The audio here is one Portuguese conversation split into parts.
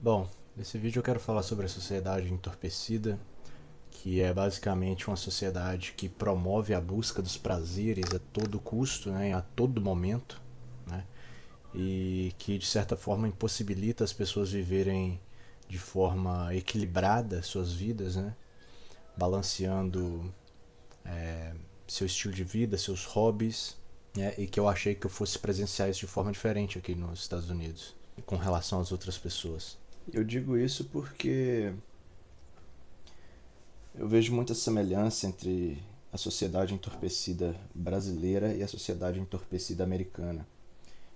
Bom, nesse vídeo eu quero falar sobre a sociedade entorpecida, que é basicamente uma sociedade que promove a busca dos prazeres a todo custo, né, a todo momento, né, e que de certa forma impossibilita as pessoas viverem de forma equilibrada suas vidas, né, balanceando seu estilo de vida, seus hobbies, né, e que eu achei que eu fosse presenciar isso de forma diferente aqui nos Estados Unidos, com relação às outras pessoas. Eu digo isso porque eu vejo muita semelhança entre a sociedade entorpecida brasileira e a sociedade entorpecida americana.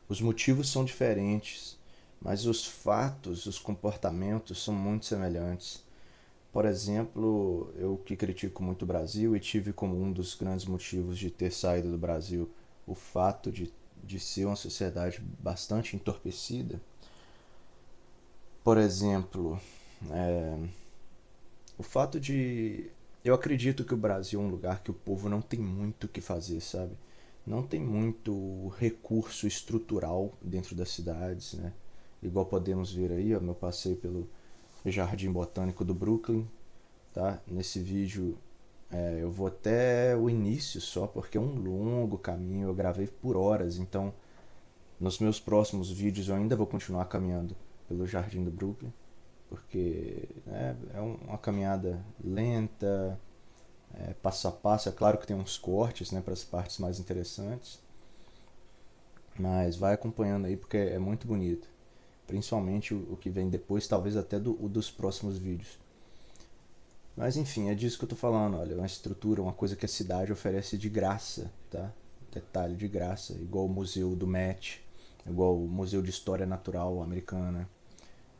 Os motivos são diferentes, mas os fatos, os comportamentos são muito semelhantes. Por exemplo, eu que critico muito o Brasil e tive como um dos grandes motivos de ter saído do Brasil o fato de ser uma sociedade bastante entorpecida. Por exemplo, o fato de. Eu acredito que o Brasil é um lugar que o povo não tem muito o que fazer, sabe? Não tem muito recurso estrutural dentro das cidades, né? Igual podemos ver aí, ó, meu passeio pelo Jardim Botânico do Brooklyn, tá? Nesse vídeo eu vou até o início só, porque é um longo caminho, eu gravei por horas, então nos meus próximos vídeos eu ainda vou continuar caminhando pelo Jardim do Brooklyn, porque uma caminhada lenta, passo a passo. É claro que tem uns cortes, né, para as partes mais interessantes, mas vai acompanhando aí porque é muito bonito. Principalmente o que vem depois, talvez até o dos próximos vídeos. Mas enfim, é disso que eu tô falando. Olha, uma estrutura, uma coisa que a cidade oferece de graça, tá? Detalhe de graça, igual o museu do Met, igual o Museu de História Natural Americana,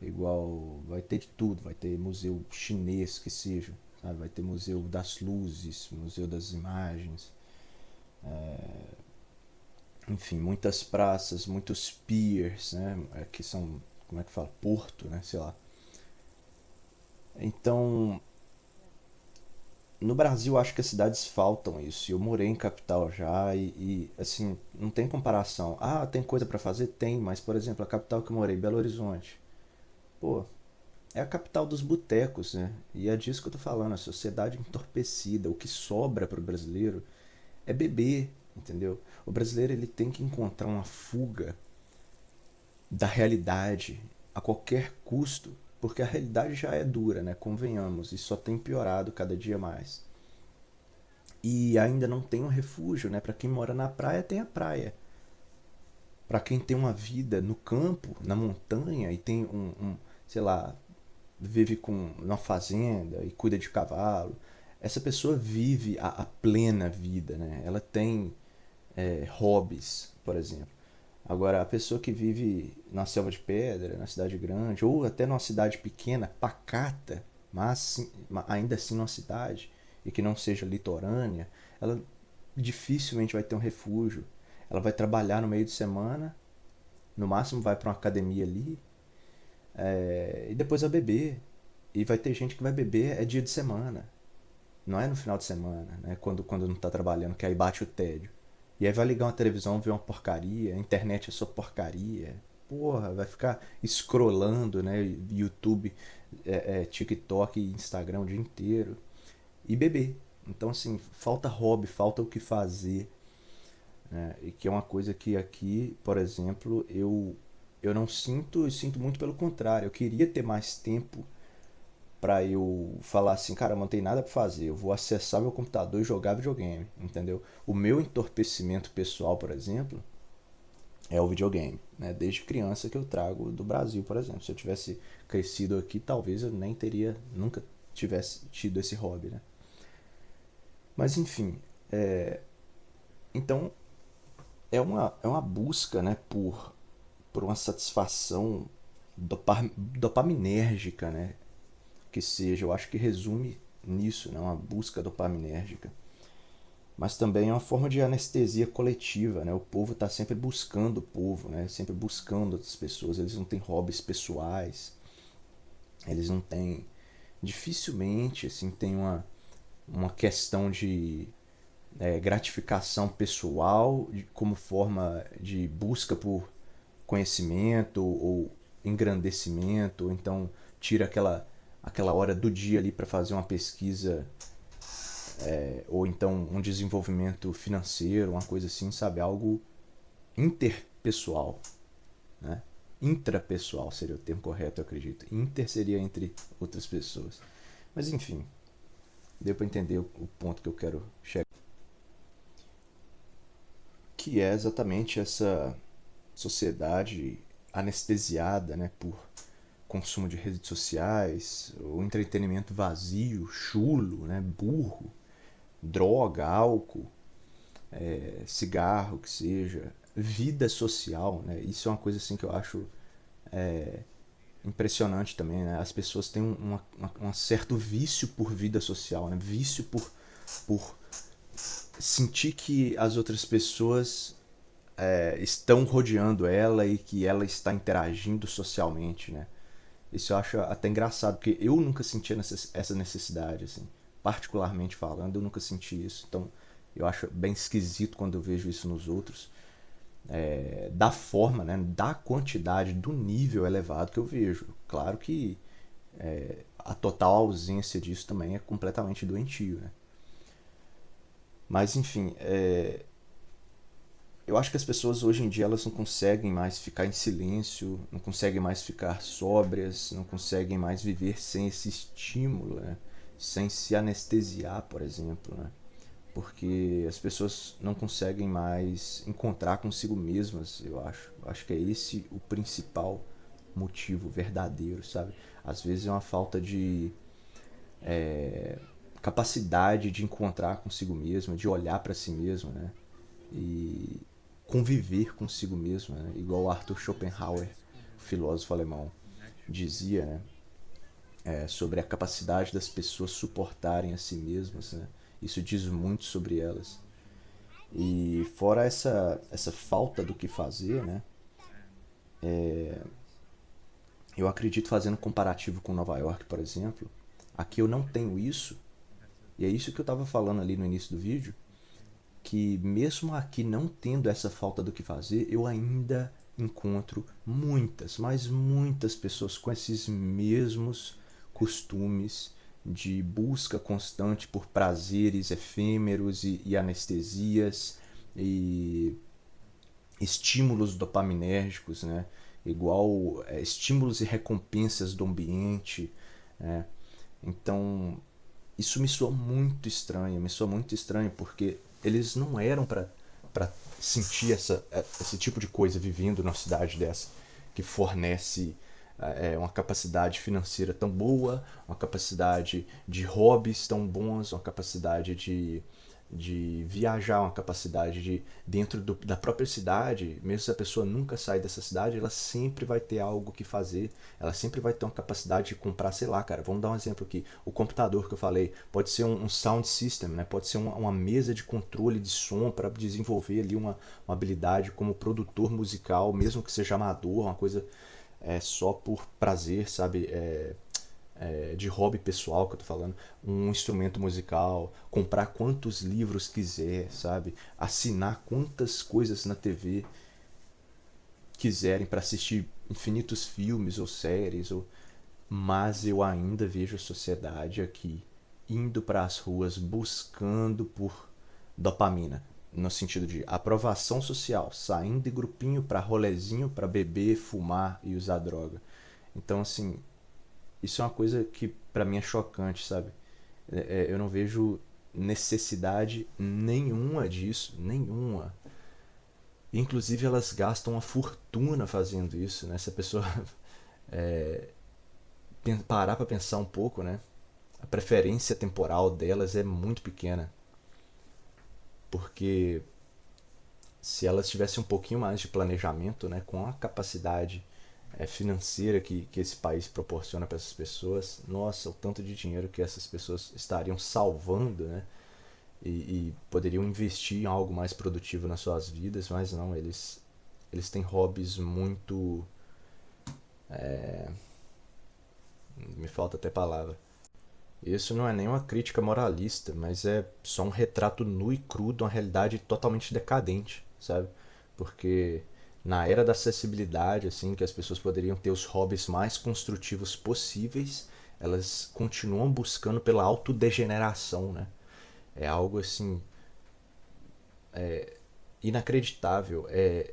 igual vai ter de tudo, vai ter museu chinês que seja, sabe? Vai ter museu das luzes, museu das imagens, enfim, muitas praças, muitos piers, né? Que são, como é que fala? Porto, né? Sei lá. Então, no Brasil acho que as cidades faltam isso. Eu morei em capital já assim, não tem comparação. Ah, tem coisa para fazer? Tem, mas por exemplo, a capital que eu morei, Belo Horizonte. Pô, é a capital dos botecos, né? E é disso que eu tô falando, a sociedade entorpecida. O que sobra para o brasileiro é beber, entendeu? O brasileiro ele tem que encontrar uma fuga da realidade a qualquer custo, porque a realidade já é dura, né? Convenhamos, e só tem piorado cada dia mais. E ainda não tem um refúgio, né? Para quem mora na praia tem a praia. Para quem tem uma vida no campo, na montanha e tem sei lá, vive com uma fazenda e cuida de cavalo, essa pessoa vive a plena vida, né? Ela tem hobbies, por exemplo. Agora, a pessoa que vive na selva de pedra, na cidade grande, ou até numa cidade pequena, pacata, mas ainda assim numa cidade, e que não seja litorânea, ela dificilmente vai ter um refúgio. Ela vai trabalhar no meio de semana, no máximo vai para uma academia ali, e depois vai beber. E vai ter gente que vai beber dia de semana, não é no final de semana, né? Quando não está trabalhando, que aí bate o tédio. E aí vai ligar uma televisão, ver uma porcaria, a internet é só porcaria. Porra, vai ficar scrollando, né? YouTube, TikTok e Instagram o dia inteiro. E beber. Então, assim, falta hobby, falta o que fazer. Né? E que é uma coisa que aqui, por exemplo, eu não sinto, eu sinto muito pelo contrário. Eu queria ter mais tempo para eu falar assim, cara, não tem nada para fazer, eu vou acessar meu computador e jogar videogame, entendeu? O meu entorpecimento pessoal, por exemplo, é o videogame, né? Desde criança que eu trago do Brasil, por exemplo. Se eu tivesse crescido aqui, talvez eu nem teria, nunca tivesse tido esse hobby, né? Mas enfim, então é uma busca, né, por uma satisfação dopaminérgica, né? Que seja, eu acho que resume nisso, né? Uma busca dopaminérgica. Mas também é uma forma de anestesia coletiva, né? O povo está sempre buscando o povo, né? Sempre buscando outras pessoas. Eles não têm hobbies pessoais, eles não têm, dificilmente assim tem uma questão de gratificação pessoal como forma de busca por conhecimento ou engrandecimento, ou então tira aquela hora do dia ali para fazer uma pesquisa, ou então um desenvolvimento financeiro, uma coisa assim, sabe? Algo interpessoal, né? Intrapessoal seria o termo correto, eu acredito. Inter seria entre outras pessoas. Mas enfim, deu para entender o ponto que eu quero chegar. Que é exatamente essa sociedade anestesiada, né, por consumo de redes sociais, o entretenimento vazio, chulo, né, burro, droga, álcool, cigarro, que seja, vida social, né? Isso é uma coisa assim que eu acho impressionante também, né? As pessoas têm um certo vício por vida social, né? Vício por sentir que as outras pessoas estão rodeando ela e que ela está interagindo socialmente, né? Isso eu acho até engraçado, porque eu nunca senti essa necessidade, assim. Particularmente falando, eu nunca senti isso. Então, eu acho bem esquisito quando eu vejo isso nos outros. Da forma, né? Da quantidade, do nível elevado que eu vejo. Claro que a total ausência disso também é completamente doentio, né? Mas, enfim, eu acho que as pessoas hoje em dia elas não conseguem mais ficar em silêncio, não conseguem mais ficar sóbrias, não conseguem mais viver sem esse estímulo, né? Sem se anestesiar, por exemplo, né? Porque as pessoas não conseguem mais encontrar consigo mesmas, eu acho. Eu acho que é esse o principal motivo verdadeiro, sabe? Às vezes é uma falta de capacidade de encontrar consigo mesma, de olhar para si mesma, né? E conviver consigo mesmo, né? Igual Arthur Schopenhauer, filósofo alemão, dizia, né? Sobre a capacidade das pessoas suportarem a si mesmas, né? Isso diz muito sobre elas. E fora essa falta do que fazer, né? Eu acredito, fazendo um comparativo com Nova York, por exemplo, aqui eu não tenho isso, e é isso que eu estava falando ali no início do vídeo, que mesmo aqui não tendo essa falta do que fazer, eu ainda encontro muitas, mas muitas pessoas com esses mesmos costumes de busca constante por prazeres efêmeros e anestesias e estímulos dopaminérgicos, né? Igual estímulos e recompensas do ambiente, né? Então, isso me soa muito estranho porque eles não eram para sentir esse tipo de coisa vivendo numa cidade dessa que fornece uma capacidade financeira tão boa, uma capacidade de hobbies tão bons, uma capacidade de viajar, uma capacidade de dentro da própria cidade, mesmo se a pessoa nunca sai dessa cidade, ela sempre vai ter algo que fazer, ela sempre vai ter uma capacidade de comprar, sei lá, cara, vamos dar um exemplo aqui, o computador que eu falei, pode ser um sound system, né? Pode ser uma mesa de controle de som para desenvolver ali uma habilidade como produtor musical, mesmo que seja amador, uma coisa só por prazer, sabe? De hobby pessoal que eu tô falando, um instrumento musical, comprar quantos livros quiser, sabe? Assinar quantas coisas na TV quiserem para assistir infinitos filmes ou séries, mas eu ainda vejo a sociedade aqui indo para as ruas buscando por dopamina, no sentido de aprovação social, saindo de grupinho para rolezinho, para beber, fumar e usar droga. Então, assim, isso é uma coisa que pra mim é chocante, sabe? Eu não vejo necessidade nenhuma disso, nenhuma. Inclusive elas gastam uma fortuna fazendo isso, né? Se a pessoa parar pra pensar um pouco, né? A preferência temporal delas é muito pequena, porque se elas tivessem um pouquinho mais de planejamento, né, com a capacidade financeira que esse país proporciona para essas pessoas, nossa, o tanto de dinheiro que essas pessoas estariam salvando, né, e poderiam investir em algo mais produtivo nas suas vidas, mas não, eles têm hobbies muito, me falta até palavra. Isso não é nenhuma crítica moralista, mas é só um retrato nu e cru de uma realidade totalmente decadente, sabe? Porque na era da acessibilidade, assim, que as pessoas poderiam ter os hobbies mais construtivos possíveis, elas continuam buscando pela autodegeneração, né? É algo assim inacreditável.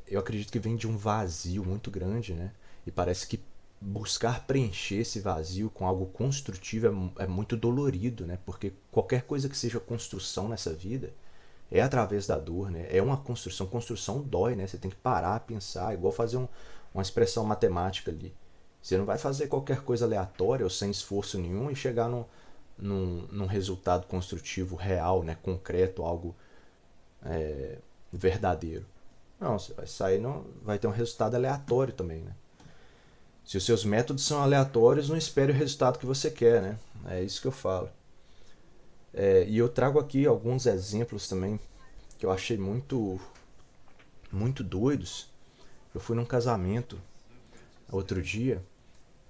Eu acredito que vem de um vazio muito grande, né? E parece que buscar preencher esse vazio com algo construtivo é muito dolorido, né? Porque qualquer coisa que seja construção nessa vida é através da dor, né? É uma construção. Construção dói, né? Você tem que parar, pensar, igual fazer uma expressão matemática ali. Você não vai fazer qualquer coisa aleatória ou sem esforço nenhum e chegar num resultado construtivo real, né? Concreto, algo verdadeiro. Não, você vai sair, não, vai ter um resultado aleatório também, né? Se os seus métodos são aleatórios, não espere o resultado que você quer, né? É isso que eu falo. E eu trago aqui alguns exemplos também que eu achei muito doidos. Eu fui num casamento outro dia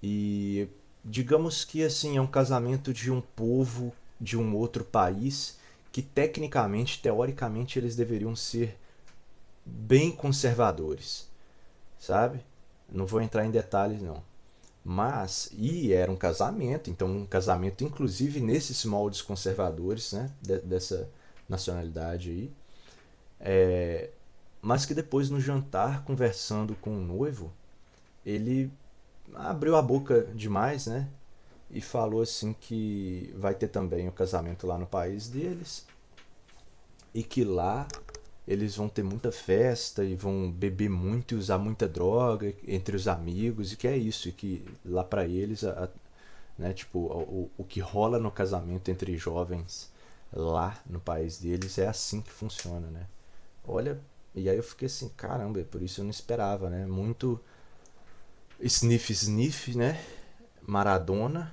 e digamos que assim é um casamento de um povo de um outro país que tecnicamente, teoricamente eles deveriam ser bem conservadores, sabe? Não vou entrar em detalhes não. Mas, e era um casamento, então um casamento inclusive nesses moldes conservadores, né? Dessa nacionalidade aí. Mas que depois no jantar, conversando com o noivo, ele abriu a boca demais, né? E falou assim que vai ter também o casamento lá no país deles e que lá eles vão ter muita festa e vão beber muito e usar muita droga entre os amigos e que é isso e que lá para eles né, tipo o que rola no casamento entre jovens lá no país deles é assim que funciona, né? Olha, e aí eu fiquei assim, caramba, por isso eu não esperava, né? Muito sniff sniff, né? Maradona.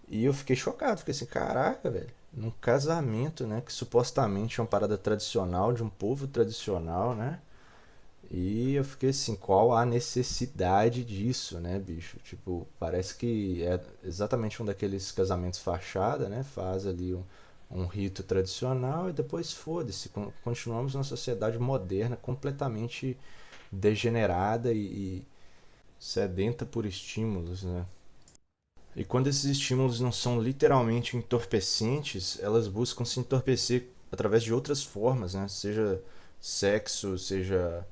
E eu fiquei chocado, fiquei assim, caraca, velho. Num casamento, né? Que supostamente é uma parada tradicional, de um povo tradicional, né? E eu fiquei assim, qual a necessidade disso, né, bicho? Tipo, parece que é exatamente um daqueles casamentos fachada, né? Faz ali um rito tradicional e depois foda-se. Continuamos numa sociedade moderna completamente degenerada e sedenta por estímulos, né? E quando esses estímulos não são literalmente entorpecentes, elas buscam se entorpecer através de outras formas, né? Seja sexo, seja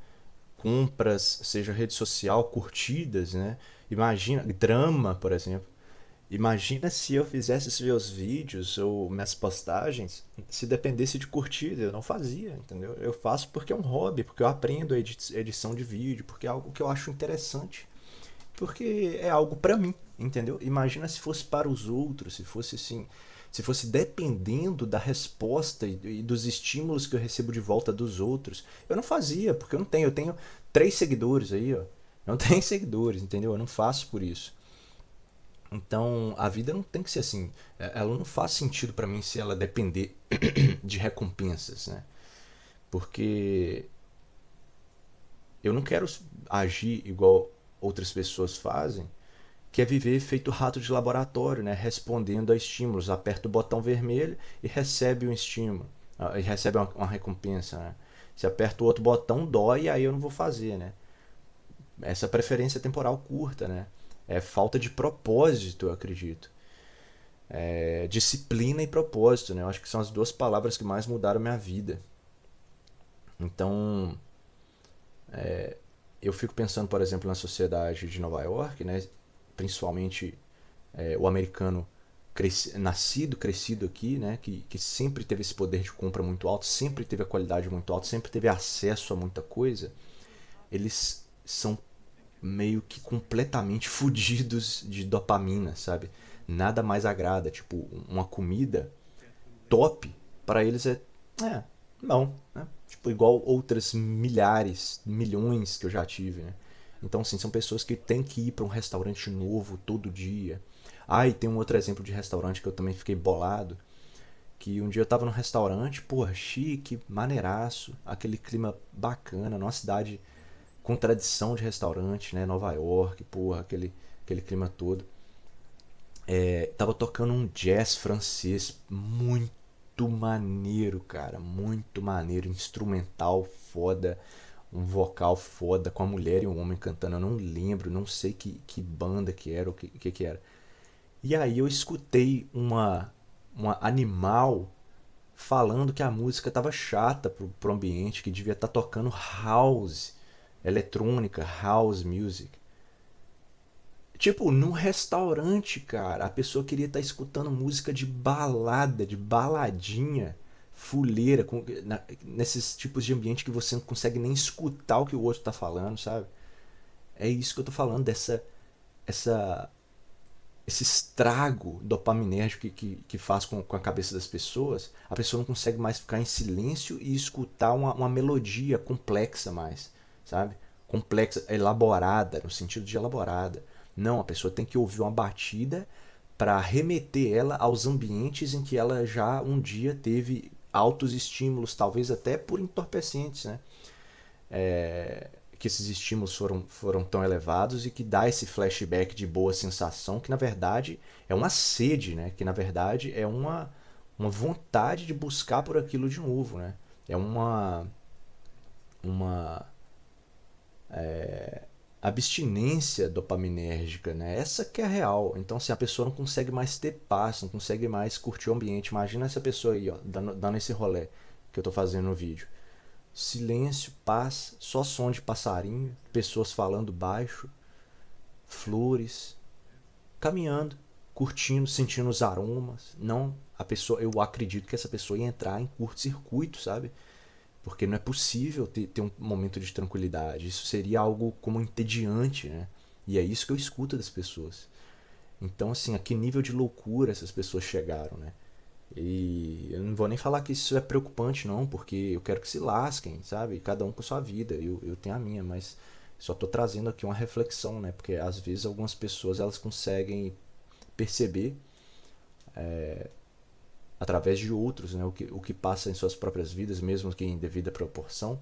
compras, seja rede social, curtidas, né? Imagina, drama, por exemplo. Imagina se eu fizesse os meus vídeos ou minhas postagens se dependesse de curtida. Eu não fazia, entendeu? Eu faço porque é um hobby, porque eu aprendo a edição de vídeo, porque é algo que eu acho interessante. Porque é algo pra mim, entendeu? Imagina se fosse para os outros, se fosse assim, se fosse dependendo da resposta e dos estímulos que eu recebo de volta dos outros. Eu não fazia, porque eu tenho 3 seguidores aí, ó. Eu não tenho seguidores, entendeu? Eu não faço por isso. Então, a vida não tem que ser assim. Ela não faz sentido pra mim se ela depender de recompensas, né? Porque eu não quero agir igual outras pessoas fazem, que é viver feito rato de laboratório, né? Respondendo a estímulos. Aperta o botão vermelho e recebe um estímulo, e recebe uma recompensa, né? Se aperta o outro botão, dói e aí eu não vou fazer, né? Essa preferência temporal curta, né? É falta de propósito, eu acredito. É disciplina e propósito, né? Eu acho que são as duas palavras que mais mudaram minha vida. Então, eu fico pensando, por exemplo, na sociedade de Nova York, né? Principalmente o americano nascido, crescido aqui, né? Que sempre teve esse poder de compra muito alto, sempre teve a qualidade muito alta, sempre teve acesso a muita coisa. Eles são meio que completamente fodidos de dopamina, sabe? Nada mais agrada. Tipo, uma comida top para eles é não, né? Tipo, igual outras milhares, milhões que eu já tive, né? Então, assim, são pessoas que têm que ir para um restaurante novo todo dia. Ah, e tem um outro exemplo de restaurante que eu também fiquei bolado, que um dia eu tava num restaurante, porra, chique, maneiraço, aquele clima bacana, numa cidade com tradição de restaurante, né? Nova York, porra, aquele clima todo. Tava tocando um jazz francês muito maneiro, cara. Muito maneiro. Instrumental, foda. um vocal foda com a mulher e um homem cantando. Eu não lembro, não sei que banda que era, o que era. E aí eu escutei uma animal falando que a música tava chata pro ambiente, que devia estar tocando house, eletrônica, house music. Tipo, num restaurante, cara, a pessoa queria estar escutando música de balada, de baladinha, fuleira, nesses tipos de ambiente que você não consegue nem escutar o que o outro tá falando, sabe? É isso que eu tô falando, essa, esse estrago dopaminérgico que faz com a cabeça das pessoas. A pessoa não consegue mais ficar em silêncio e escutar uma melodia complexa mais, sabe? Complexa, elaborada, no sentido de elaborada. Não, a pessoa tem que ouvir uma batida para remeter ela aos ambientes em que ela já um dia teve altos estímulos, talvez até por entorpecentes, né? Que esses estímulos foram tão elevados e que dá esse flashback de boa sensação que na verdade é uma sede, né? Que na verdade é uma vontade de buscar por aquilo de novo, né? É uma abstinência dopaminérgica, né? Essa que é a real. Então, se a pessoa não consegue mais ter paz, não consegue mais curtir o ambiente, imagina essa pessoa aí, ó, dando esse rolê que eu tô fazendo no vídeo. Silêncio, paz, só som de passarinho, pessoas falando baixo, flores, caminhando, curtindo, sentindo os aromas. Não, a pessoa, eu acredito que essa pessoa ia entrar em curto-circuito, sabe? Porque não é possível ter um momento de tranquilidade. Isso seria algo como entediante, né? E é isso que eu escuto das pessoas. Então, assim, a que nível de loucura essas pessoas chegaram, né? E eu não vou nem falar que isso é preocupante, não, porque eu quero que se lasquem, sabe? Cada um com sua vida, eu tenho a minha, mas só tô trazendo aqui uma reflexão, né? Porque às vezes algumas pessoas elas conseguem perceber através de outros, né? O que passa em suas próprias vidas, mesmo que em devida proporção,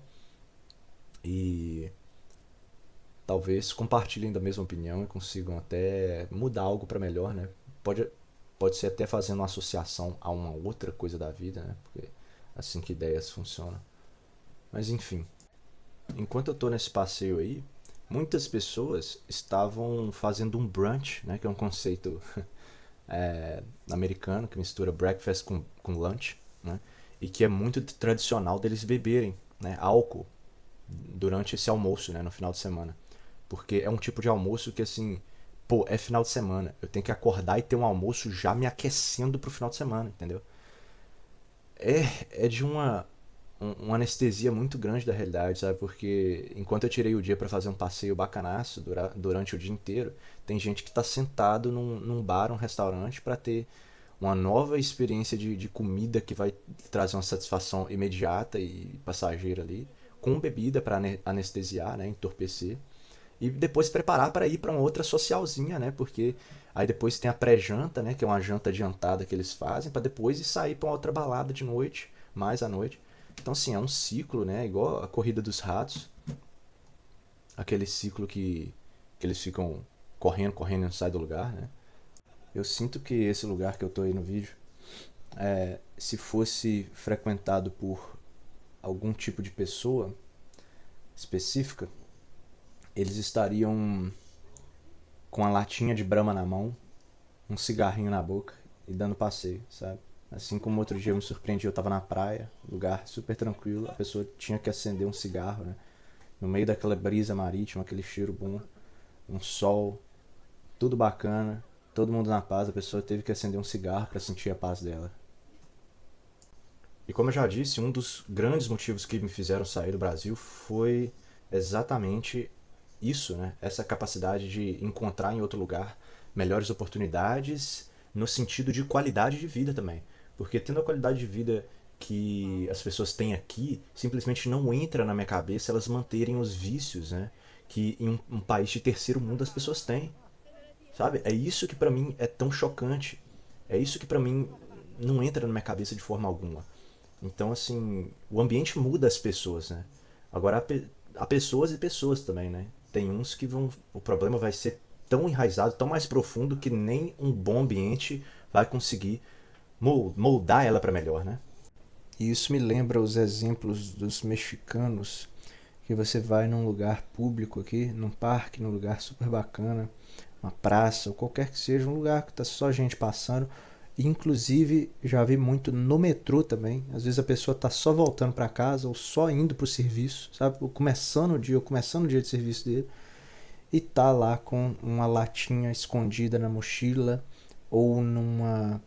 e talvez compartilhem da mesma opinião e consigam até mudar algo para melhor, né? Pode, pode ser até fazendo uma associação a uma outra coisa da vida, né? Porque é assim que ideias funcionam. Mas enfim, enquanto eu estou nesse passeio aí, muitas pessoas estavam fazendo um brunch, né? Que é um conceito americano que mistura breakfast com lunch, né? E que é muito tradicional deles beberem, né? Álcool durante esse almoço, né? No final de semana. Porque é um tipo de almoço que, assim, pô, é final de semana. Eu tenho que acordar e ter um almoço já me aquecendo pro final de semana, entendeu? É de uma anestesia muito grande da realidade, sabe? Porque enquanto eu tirei o dia para fazer um passeio bacanaço durante o dia inteiro, tem gente que tá sentado num bar, um restaurante, para ter uma nova experiência de comida que vai trazer uma satisfação imediata e passageira ali, com bebida para anestesiar, né? Entorpecer e depois preparar para ir para uma outra socialzinha, né? Porque aí depois tem a pré-janta, né? Que é uma janta adiantada que eles fazem para depois ir sair para uma outra balada de noite, mais à noite. Então, assim, é um ciclo, né? Igual a corrida dos ratos, aquele ciclo que eles ficam correndo, correndo e não sai do lugar, né? Eu sinto que esse lugar que eu tô aí no vídeo, se fosse frequentado por algum tipo de pessoa específica, eles estariam com a latinha de Brahma na mão, um cigarrinho na boca e dando passeio, sabe? Assim como outro dia eu me surpreendi, eu tava na praia, lugar super tranquilo, a pessoa tinha que acender um cigarro, né? No meio daquela brisa marítima, aquele cheiro bom, um sol, tudo bacana, todo mundo na paz, a pessoa teve que acender um cigarro para sentir a paz dela. E como eu já disse, um dos grandes motivos que me fizeram sair do Brasil foi exatamente isso, né? Essa capacidade de encontrar em outro lugar melhores oportunidades no sentido de qualidade de vida também. Porque tendo a qualidade de vida que as pessoas têm aqui, simplesmente não entra na minha cabeça elas manterem os vícios, né? Que em um país de terceiro mundo as pessoas têm, sabe? É isso que pra mim é tão chocante. É isso que pra mim não entra na minha cabeça de forma alguma. Então, assim, o ambiente muda as pessoas, né? Agora, há pessoas e pessoas também, né? Tem uns que vão. O problema vai ser tão enraizado, tão mais profundo, que nem um bom ambiente vai conseguir moldar ela para melhor, né? E isso me lembra os exemplos dos mexicanos, Porque você vai num lugar público aqui, num parque, num lugar super bacana, uma praça, ou qualquer que seja, um lugar que tá só gente passando. Inclusive, já vi muito no metrô também. Às vezes a pessoa tá só voltando para casa ou só indo pro serviço, sabe? Ou começando o dia, ou começando o dia de serviço dele. E tá lá com uma latinha escondida na mochila ou numa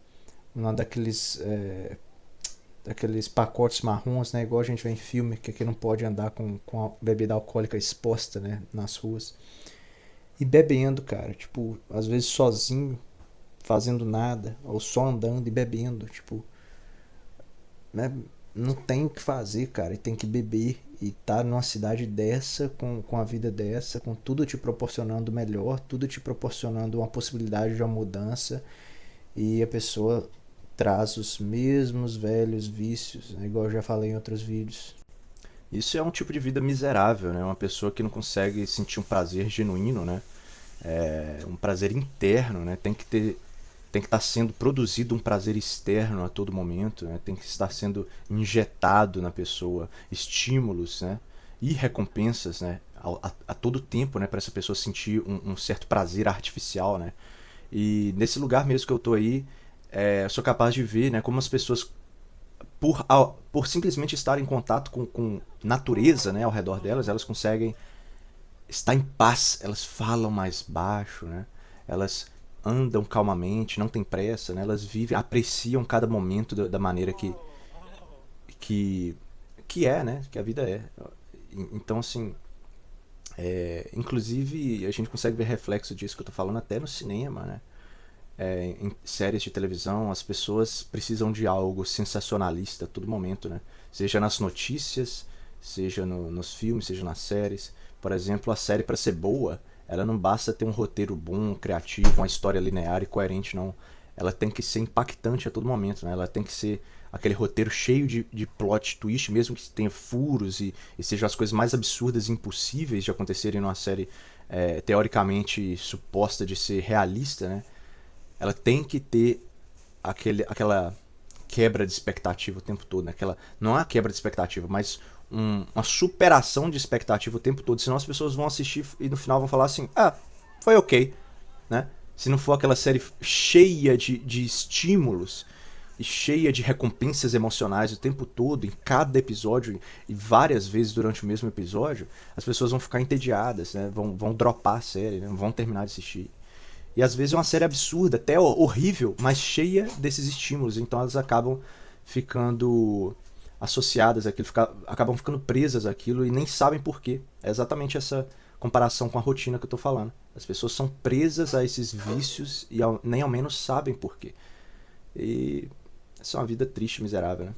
daqueles pacotes marrons, né? Igual a gente vê em filme, que aqui não pode andar com a bebida alcoólica exposta, né? Nas ruas. E bebendo, cara. Tipo, às vezes sozinho, fazendo nada. Ou só andando e bebendo. Tipo, né? Não tem o que fazer, cara. E tem que beber. E tá numa cidade dessa, com a vida dessa, com tudo te proporcionando o melhor, tudo te proporcionando uma possibilidade de uma mudança. E a pessoa traz os mesmos velhos vícios, né? Igual eu já falei em outros vídeos. Isso é um tipo de vida miserável, né? Uma pessoa que não consegue sentir um prazer genuíno, né? Um prazer interno, né? Tem que estar sendo produzido um prazer externo a todo momento, né? Tem que estar sendo injetado na pessoa estímulos, né? E recompensas, né? A todo tempo, né? Para essa pessoa sentir um certo prazer artificial, né? E nesse lugar mesmo que eu tô aí, eu sou capaz de ver, né? Como as pessoas por simplesmente estar em contato com natureza, né, ao redor delas, elas conseguem estar em paz, elas falam mais baixo, né, elas andam calmamente, não tem pressa, né, elas vivem, apreciam cada momento da maneira que, que é, né, que a vida é. Então, assim, inclusive a gente consegue ver reflexo disso que eu tô falando até no cinema, né, em séries de televisão, as pessoas precisam de algo sensacionalista a todo momento, né? Seja nas notícias, seja nos filmes, seja nas séries. Por exemplo, a série para ser boa, ela não basta ter um roteiro bom, criativo, uma história linear e coerente, não. Ela tem que ser impactante a todo momento, né? Ela tem que ser aquele roteiro cheio de plot twist, mesmo que tenha furos e sejam as coisas mais absurdas e impossíveis de acontecerem numa série teoricamente suposta de ser realista, né? Ela tem que ter aquela quebra de expectativa o tempo todo, né? Não é uma quebra de expectativa, mas uma superação de expectativa o tempo todo. Senão as pessoas vão assistir e no final vão falar assim, foi ok, né? Se não for aquela série cheia de estímulos e cheia de recompensas emocionais o tempo todo, em cada episódio e várias vezes durante o mesmo episódio, as pessoas vão ficar entediadas, né? Vão dropar a série, né? Não vão terminar de assistir. E às vezes é uma série absurda, até horrível, mas cheia desses estímulos. Então elas acabam ficando associadas àquilo, acabam ficando presas àquilo e nem sabem por quê. É exatamente essa comparação com a rotina que eu tô falando. As pessoas são presas a esses vícios e nem ao menos sabem por quê. E essa é uma vida triste, miserável, né?